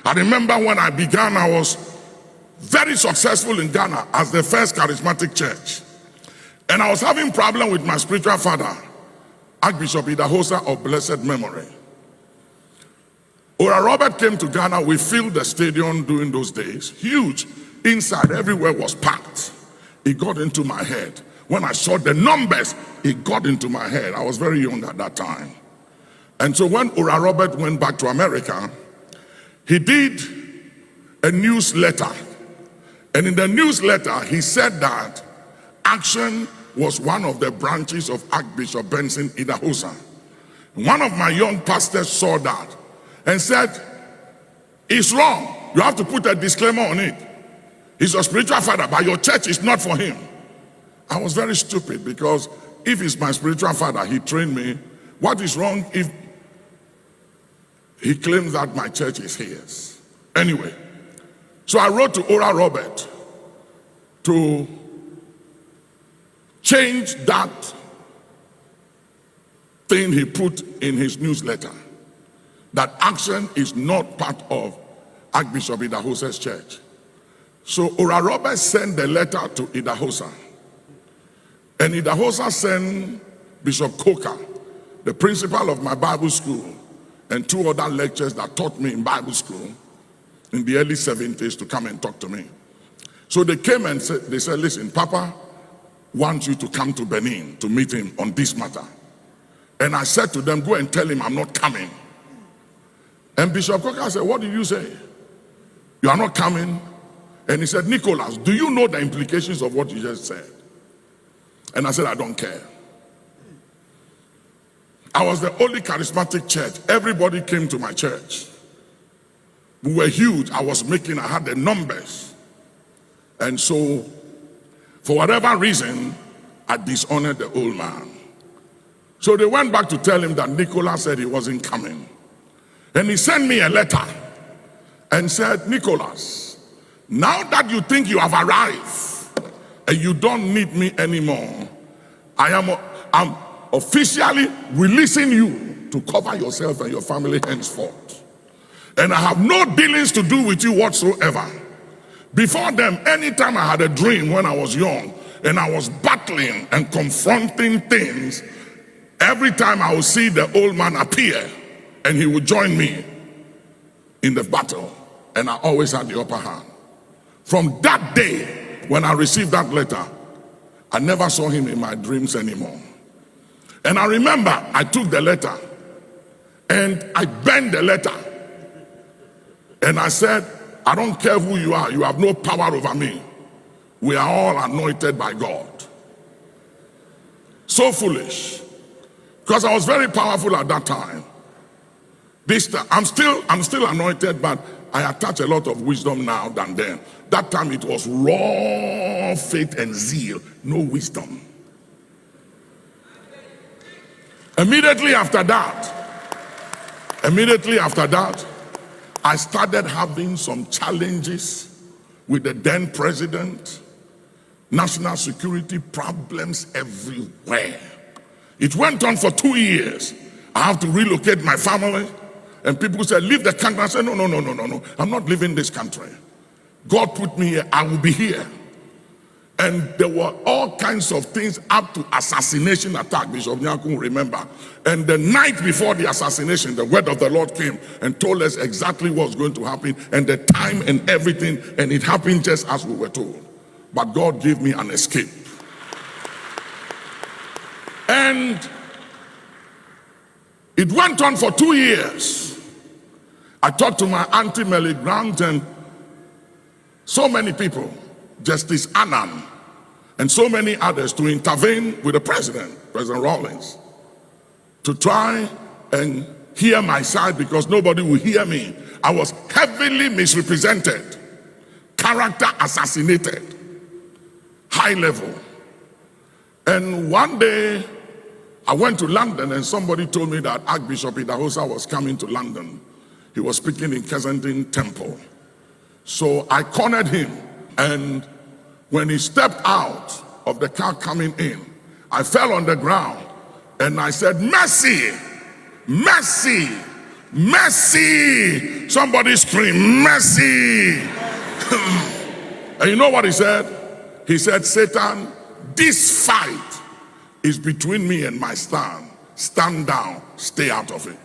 I remember when I began, I was very successful in Ghana as the first charismatic church. And I was having problem with my spiritual father, Archbishop Idahosa of blessed memory. Ora Robert came to Ghana. We filled the stadium during those days. Huge. Inside, everywhere was packed. It got into my head. When I saw the numbers, it got into my head. I was very young at that time. And so when Ora Robert went back to America, he did a newsletter. And in the newsletter, he said that Action was one of the branches of Archbishop Benson, idahosa. One of my young pastors saw that and said, it's wrong. You have to put a disclaimer on it. He's your spiritual father, but your church is not for him. I was very stupid, because if he's my spiritual father, he trained me. What is wrong if he claims that my church is his? Anyway, so I wrote to Ora Robert to change that thing he put in his newsletter, that Action is not part of Archbishop Idahosa's church. So Ora Robert sent the letter to Idahosa, and Idahosa sent Bishop Coker, the principal of my Bible school, and 2 other lecturers that taught me in Bible school in the early 70s, to come and talk to me. So they came and said, listen, Papa wants you to come to Benin to meet him on this matter. And I said to them, go and tell him I'm not coming. And Bishop Coker said, what did you say? You are not coming? And he said, Nicholas, do you know the implications of what you just said? And I said, I don't care. I was the only charismatic church. Everybody came to my church. We were huge. I had the numbers. And so, for whatever reason, I dishonored the old man. So they went back to tell him that Nicholas said he wasn't coming. And he sent me a letter and said, Nicholas, now that you think you have arrived and you don't need me anymore, I'm officially releasing you to cover yourself and your family henceforth. And I have no dealings to do with you whatsoever. Before them, anytime I had a dream when I was young and I was battling and confronting things, every time I would see the old man appear and he would join me in the battle, and I always had the upper hand. From that day, when I received that letter, I never saw him in my dreams anymore. And I remember I took the letter and I bent the letter and I said, I don't care who you are, you have no power over me. We are all anointed by God. So foolish, because I was very powerful at that time. This time, I'm still anointed, but I attach a lot of wisdom now than then. That time it was raw faith and zeal, no wisdom. Immediately after that, I started having some challenges with the then president, national security problems everywhere. It went on for 2 years. I have to relocate my family. And people said, leave the country. I said, no. I'm not leaving this country. God put me here. I will be here. And there were all kinds of things up to assassination attack. Bishop Duncan will remember. And the night before the assassination, the word of the Lord came and told us exactly what was going to happen and the time and everything. And it happened just as we were told. But God gave me an escape. And it went on for 2 years. I talked to my auntie Melly Grant and so many people, Justice Annan, and so many others, to intervene with the President Rawlings, to try and hear my side, because nobody will hear me. I was heavily misrepresented, character assassinated, high level. And one day, I went to London and somebody told me that Archbishop Idahosa was coming to London. He was speaking in Kensington Temple. So I cornered him, and when he stepped out of the car coming in, I fell on the ground and I said, mercy, mercy, mercy, Somebody scream, mercy. And you know what he said? He said, Satan, this fight is between me and my stand. Stand down, stay out of it.